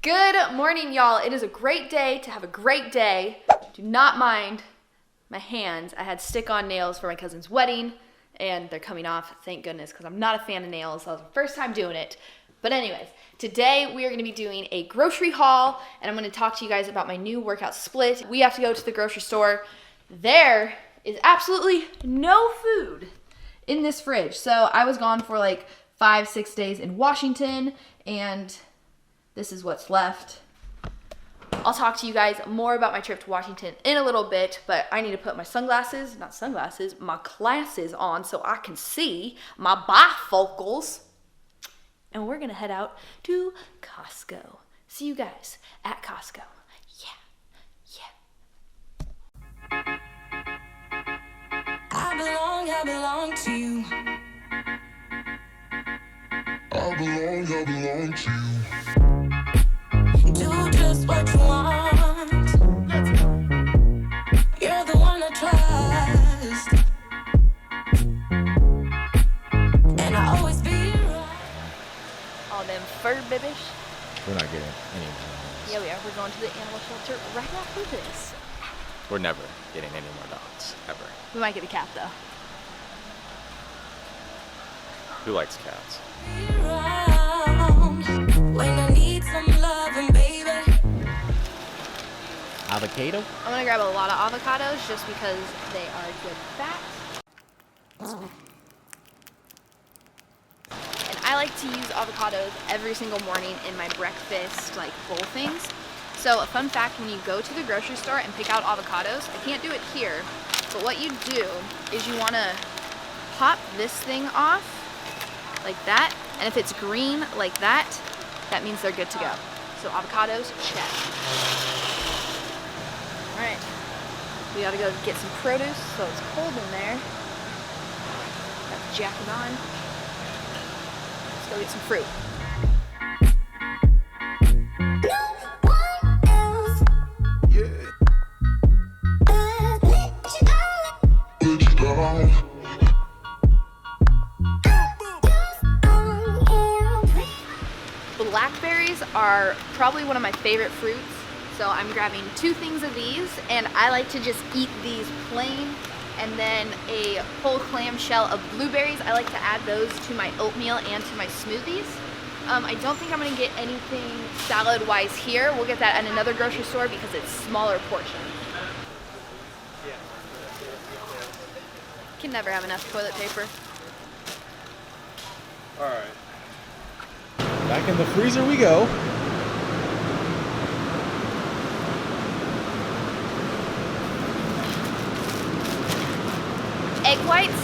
Good morning, y'all. It is a great day to have a great day. Do not mind my hands. I had stick-on nails for my cousin's wedding, and they're coming off, thank goodness, because I'm not a fan of nails. That was the first time doing it. But anyways, today we are going to be doing a grocery haul, and I'm going to talk to you guys about my new workout split. We have to go to the grocery store. There is absolutely no food in this fridge. So I was gone for like 5-6 days in Washington, and this is what's left. I'll talk to you guys more about my trip to Washington in a little bit, but I need to put my my glasses on so I can see my bifocals. And we're gonna head out to Costco. See you guys at Costco. Yeah. I belong to you. I belong to you. Do just what you want. You're the one I trust, and I always be right. All them fur babies. We're not getting any more dogs. Yeah, we are. We're going to the animal shelter right after this. We're never getting any more dogs, ever. We might get a cat though. Who likes cats? Be around when I need some loving, baby. Avocado? I'm gonna grab a lot of avocados just because they are good fat. And I like to use avocados every single morning in my breakfast like bowl things. So a fun fact, when you go to the grocery store and pick out avocados, I can't do it here, but what you do is you wanna pop this thing off like that, and if it's green like that, that means they're good to go. So avocados, check. All right, we gotta go get some produce, so it's cold in there. Got the jacket on. Let's go get some fruit. Blackberries are probably one of my favorite fruits, so I'm grabbing 2 things of these, and I like to just eat these plain, and then a whole clamshell of blueberries. I like to add those to my oatmeal and to my smoothies. I don't think I'm gonna get anything salad-wise here. We'll get that at another grocery store because it's smaller portions. Can never have enough toilet paper. All right. Back in the freezer we go. Egg whites,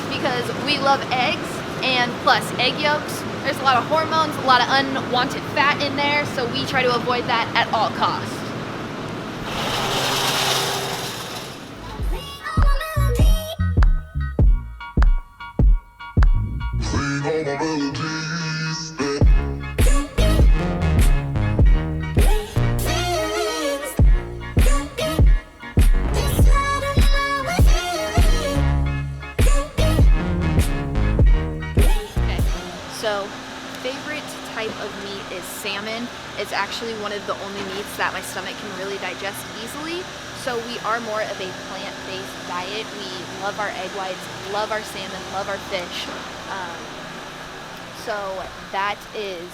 because we love eggs, and plus egg yolks. There's a lot of hormones, a lot of unwanted fat in there, so we try to avoid that at all costs. So, favorite type of meat is salmon. It's actually one of the only meats that my stomach can really digest easily. So we are more of a plant-based diet. We love our egg whites, love our salmon, love our fish. So that is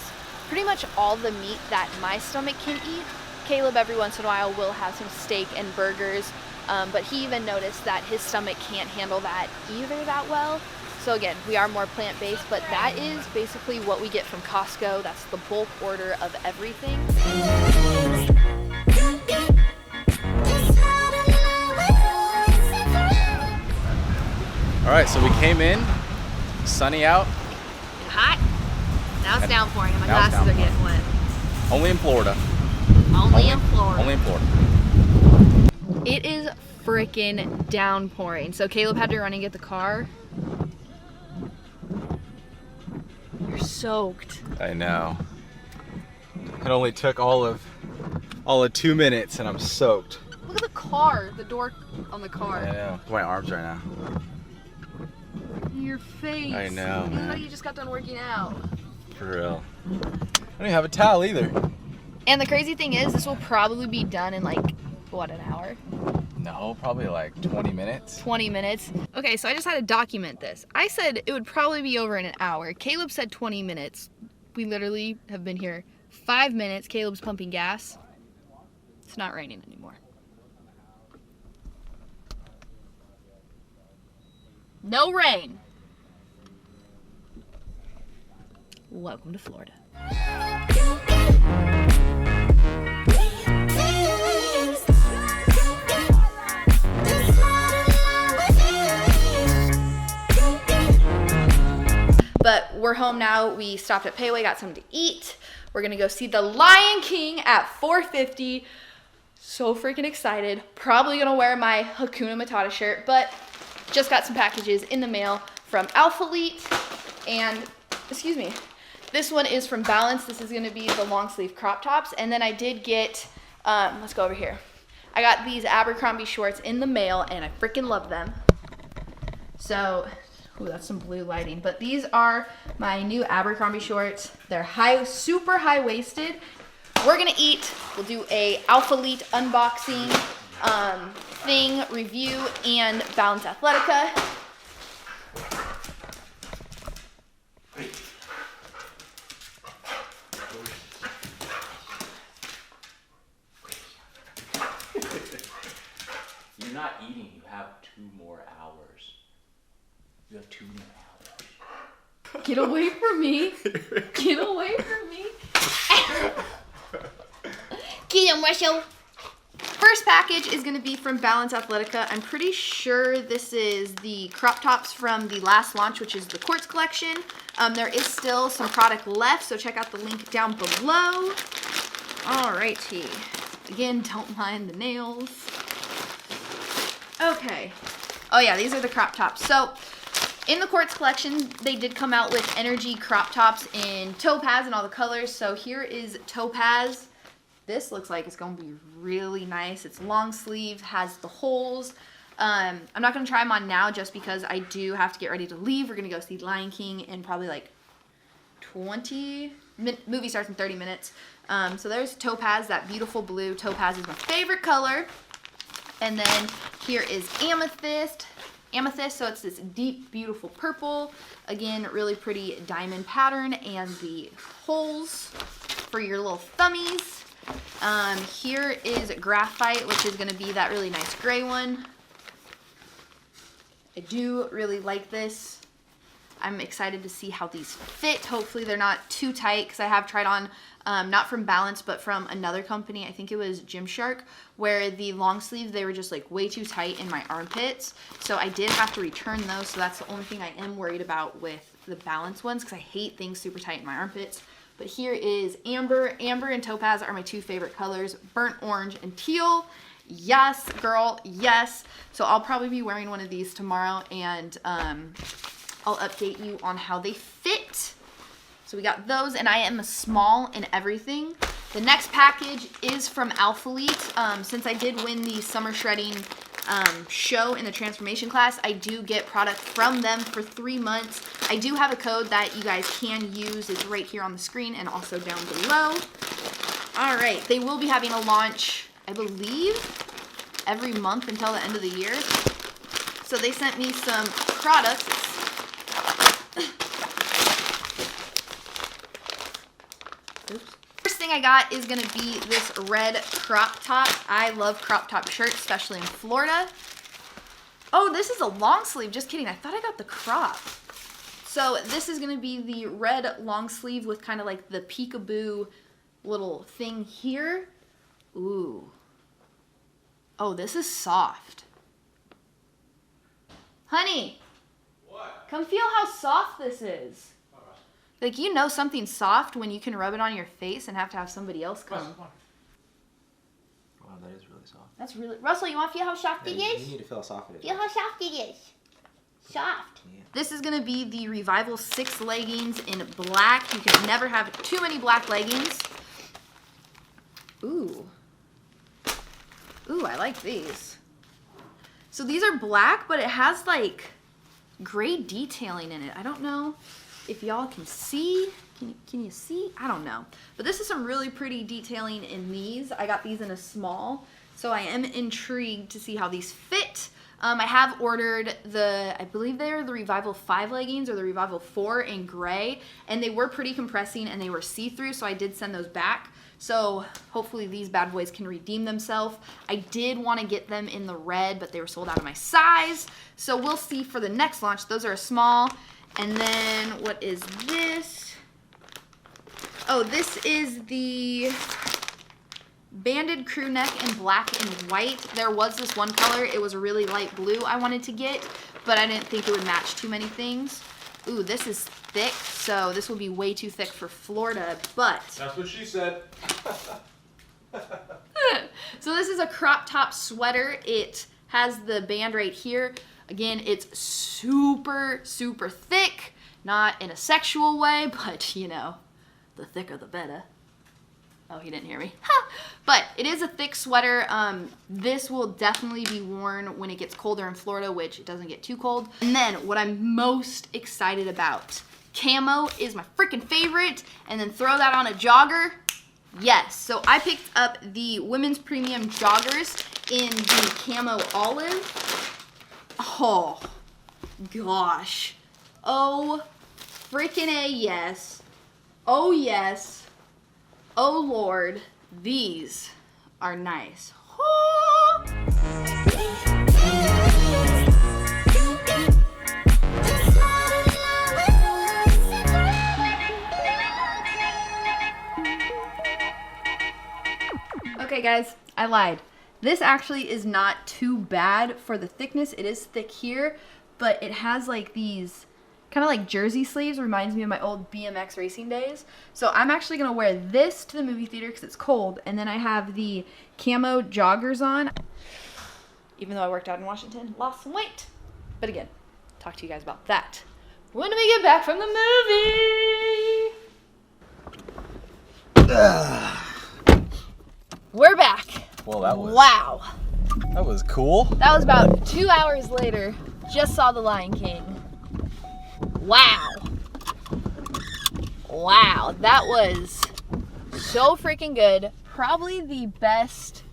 pretty much all the meat that my stomach can eat. Caleb every once in a while will have some steak and burgers, but he even noticed that his stomach can't handle that either that well. So again, we are more plant-based, but that is basically what we get from Costco. That's the bulk order of everything. All right, so we came in, sunny out. And hot. Now it's downpouring and my Now it's glasses are downpouring. getting wet. Only in Florida. Only in Florida. Only in Florida. It is freaking downpouring. So Caleb had to run and get the car. You're soaked. I know. It only took all of 2 minutes and I'm soaked. Look at the car, the door on the car. I know. My arms right now. Your face. I know, It looks man. like you just got done working out. For real. I don't even have a towel either. And the crazy thing is, this will probably be done in like, what, an hour? No, probably like 20 minutes. 20 minutes. Okay, so I just had to document this. I said it would probably be over in an hour. Caleb said 20 minutes. We literally have been here 5 minutes. Caleb's pumping gas. It's not raining anymore. No rain. Welcome to Florida. But we're home now. We stopped at Payway, got something to eat. We're gonna go see The Lion King at 4:50. So freaking excited. Probably gonna wear my Hakuna Matata shirt, but just got some packages in the mail from ALPHALETE. And, excuse me, this one is from Balance. This is gonna be the long sleeve crop tops. And then I did get, let's go over here. I got these Abercrombie shorts in the mail and I freaking love them. So, ooh, that's some blue lighting. But these are my new Abercrombie shorts. They're super high-waisted. We're gonna eat. We'll do a ALPHALETE unboxing thing, review, and Balance ATHLETICA. You're not eating, you have 2 more hours. You have 2 more hours. Get away from me. Get away from me. Get him, Russell. First package is going to be from Balance ATHLETICA. I'm pretty sure this is the crop tops from the last launch, which is the Quartz collection. There is still some product left, so check out the link down below. Alrighty. Again, don't mind the nails. Okay. Oh yeah, these are the crop tops. So, in the Quartz collection, they did come out with energy crop tops in topaz and all the colors. So here is topaz. This looks like it's going to be really nice. It's long sleeve, has the holes. I'm not going to try them on now just because I do have to get ready to leave. We're going to go see Lion King in probably like 20 minutes. Movie starts in 30 minutes. So there's topaz, that beautiful blue. Topaz is my favorite color. And then here is amethyst. Amethyst, so it's this deep, beautiful purple. Again, really pretty diamond pattern, and the holes for your little thummies. Here is graphite, which is going to be that really nice gray one. I do really like this. I'm excited to see how these fit. Hopefully they're not too tight, because I have tried on, not from Balance, but from another company. I think it was Gymshark, where the long sleeves, they were just like way too tight in my armpits. So I did have to return those. So that's the only thing I am worried about with the Balance ones, because I hate things super tight in my armpits. But here is amber. Amber and topaz are my 2 favorite colors. Burnt orange and teal. Yes, girl, yes. So I'll probably be wearing one of these tomorrow, and I'll update you on how they fit. So we got those, and I am a small in everything. The next package is from ALPHALETE. Since I did win the summer shredding show in the transformation class, I do get product from them for 3 months. I do have a code that you guys can use. It's right here on the screen and also down below. All right, they will be having a launch, I believe, every month until the end of the year. So they sent me some products. Oops. First thing I got is going to be this red crop top. I love crop top shirts, especially in Florida. Oh, this is a long sleeve. Just kidding. I thought I got the crop. So this is going to be the red long sleeve with kind of like the peekaboo little thing here. Ooh. Oh, this is soft. Honey. What? Come feel how soft this is. Like, you know something's soft when you can rub it on your face and have to have somebody else come. Wow, that is really soft. That's really... Russell, you want to feel how soft it is? You need to feel how soft it is. Feel how soft it is. Soft. Yeah. This is going to be the Revival 6 leggings in black. You can never have too many black leggings. Ooh. Ooh, I like these. So these are black, but it has like gray detailing in it. I don't know if y'all can see. Can you see? I don't know. But this is some really pretty detailing in these. I got these in a small, so I am intrigued to see how these fit. I have ordered I believe they are the Revival 5 leggings or the Revival 4 in gray, and they were pretty compressing and they were see-through, so I did send those back. So hopefully these bad boys can redeem themselves. I did want to get them in the red, but they were sold out of my size. So we'll see for the next launch. Those are a small. And then what is this? Oh, this is the banded crew neck in black and white. There was this one color. It was a really light blue I wanted to get, but I didn't think it would match too many things. Ooh, this is thick, so this will be way too thick for Florida, but... That's what she said. So this is a crop top sweater. It has the band right here. Again, it's super, super thick. Not in a sexual way, but, you know, the thicker the better. Oh, he didn't hear me. But it is a thick sweater. This will definitely be worn when it gets colder in Florida, which it doesn't get too cold. And then what I'm most excited about, camo is my freaking favorite. And then throw that on a jogger. Yes, so I picked up the women's premium joggers in the camo olive. Oh, gosh. Oh, freaking A, yes. Oh, yes. Oh, Lord. These are nice. Oh. Okay, guys, I lied. This actually is not too bad for the thickness. It is thick here, but it has like these kind of like jersey sleeves. Reminds me of my old BMX racing days. So I'm actually going to wear this to the movie theater because it's cold. And then I have the camo joggers on. Even though I worked out in Washington, lost some weight. But again, talk to you guys about that when we get back from the movie. We're back. Well, that was... Wow. That was cool. That was about 2 hours later. Just saw The Lion King. Wow. Wow, that was so freaking good. Probably the best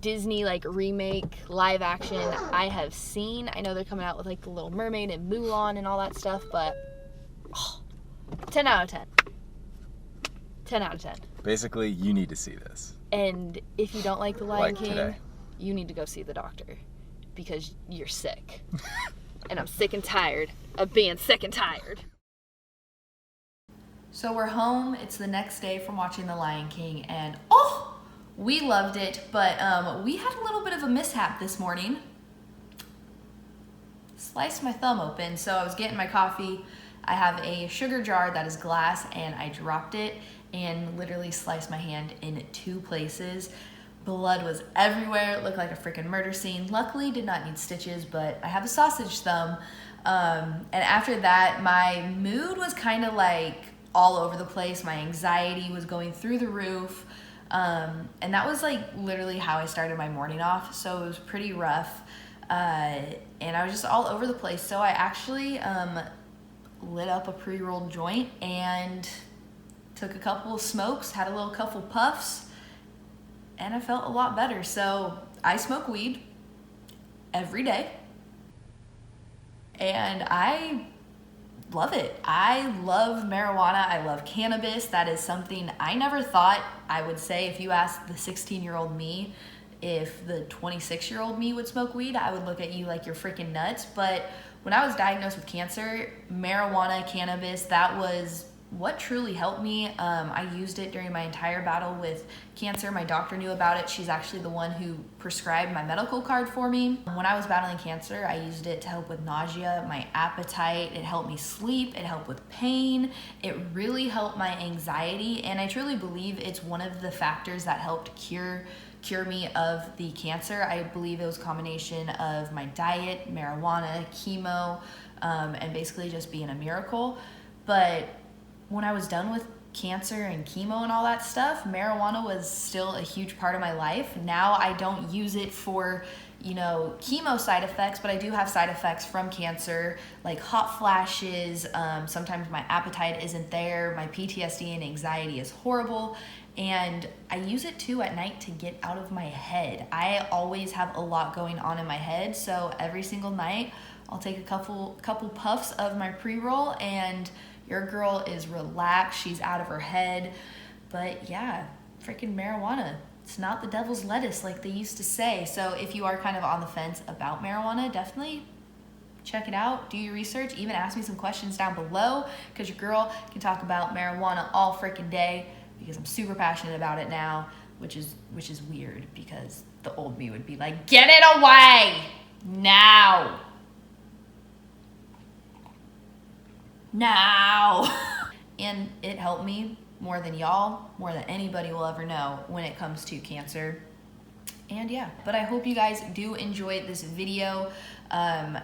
Disney like remake live action I have seen. I know they're coming out with like The Little Mermaid and Mulan and all that stuff, but 10 out of 10. 10 out of 10. Basically, you need to see this. And if you don't like The Lion King, today. you need to go see the doctor because you're sick. And I'm sick and tired of being sick and tired. So we're home. It's the next day from watching The Lion King, and oh, we loved it, but we had a little bit of a mishap this morning. Sliced my thumb open, so I was getting my coffee. I have a sugar jar that is glass, and I dropped it and literally sliced my hand in 2 places. Blood was everywhere. It looked like a freaking murder scene. Luckily, did not need stitches, but I have a sausage thumb. And after that, my mood was kind of like all over the place. My anxiety was going through the roof. And that was like literally how I started my morning off. So it was pretty rough. And I was just all over the place. So I actually lit up a pre-rolled joint and took a couple of smokes, had a little couple puffs, and I felt a lot better. So I smoke weed every day, and I love it. I love marijuana. I love cannabis. That is something I never thought I would say. If you asked the 16-year-old me if the 26-year-old me would smoke weed, I would look at you like you're freaking nuts. But when I was diagnosed with cancer, marijuana, cannabis, that was what truly helped me. I used it during my entire battle with cancer. My doctor knew about it. She's actually the one who prescribed my medical card for me. When I was battling cancer, I used it to help with nausea, my appetite. It helped me sleep. It helped with pain. It really helped my anxiety. And I truly believe it's one of the factors that helped cure me of the cancer. I believe it was a combination of my diet, marijuana, chemo, and basically just being a miracle. But when I was done with cancer and chemo and all that stuff, marijuana was still a huge part of my life. Now I don't use it for, you know, chemo side effects, but I do have side effects from cancer, like hot flashes. Sometimes my appetite isn't there. My PTSD and anxiety is horrible. And I use it too at night to get out of my head. I always have a lot going on in my head, so every single night I'll take a couple puffs of my pre-roll and your girl is relaxed, she's out of her head. But yeah, freaking marijuana. It's not the devil's lettuce like they used to say. So if you are kind of on the fence about marijuana, definitely check it out, do your research, even ask me some questions down below, because your girl can talk about marijuana all freaking day, because I'm super passionate about it now, which is weird, because the old me would be like, get it away now. And it helped me more than y'all, more than anybody will ever know when it comes to cancer. And yeah, but I hope you guys do enjoy this video.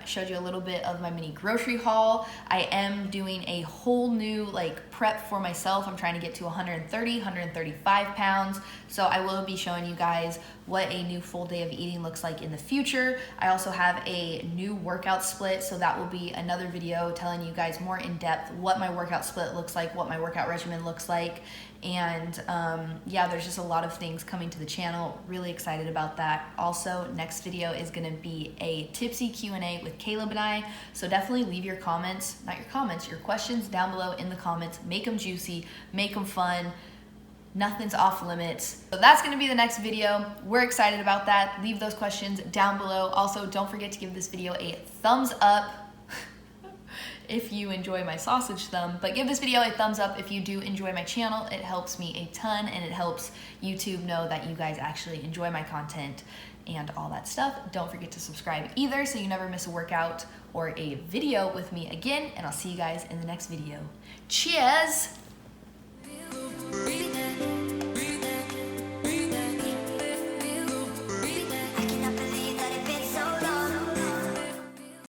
Showed you a little bit of my mini grocery haul. I am doing a whole new like prep for myself. I'm trying to get to 135 pounds. So I will be showing you guys what a new full day of eating looks like in the future. I also have a new workout split, so that will be another video telling you guys more in depth what my workout split looks like, what my workout regimen looks like. And yeah, there's just a lot of things coming to the channel. Really excited about that. Also, next video is gonna be a tipsy Q&A with Caleb and I. So definitely leave your comments, not your comments, your questions down below in the comments. Make them juicy, make them fun. Nothing's off limits. So that's gonna be the next video. We're excited about that. Leave those questions down below. Also, don't forget to give this video a thumbs up if you enjoy my sausage thumb, but give this video a thumbs up if you do enjoy my channel. It helps me a ton, and it helps YouTube know that you guys actually enjoy my content and all that stuff. Don't forget to subscribe either, so you never miss a workout or a video with me again, and I'll see you guys in the next video. Cheers!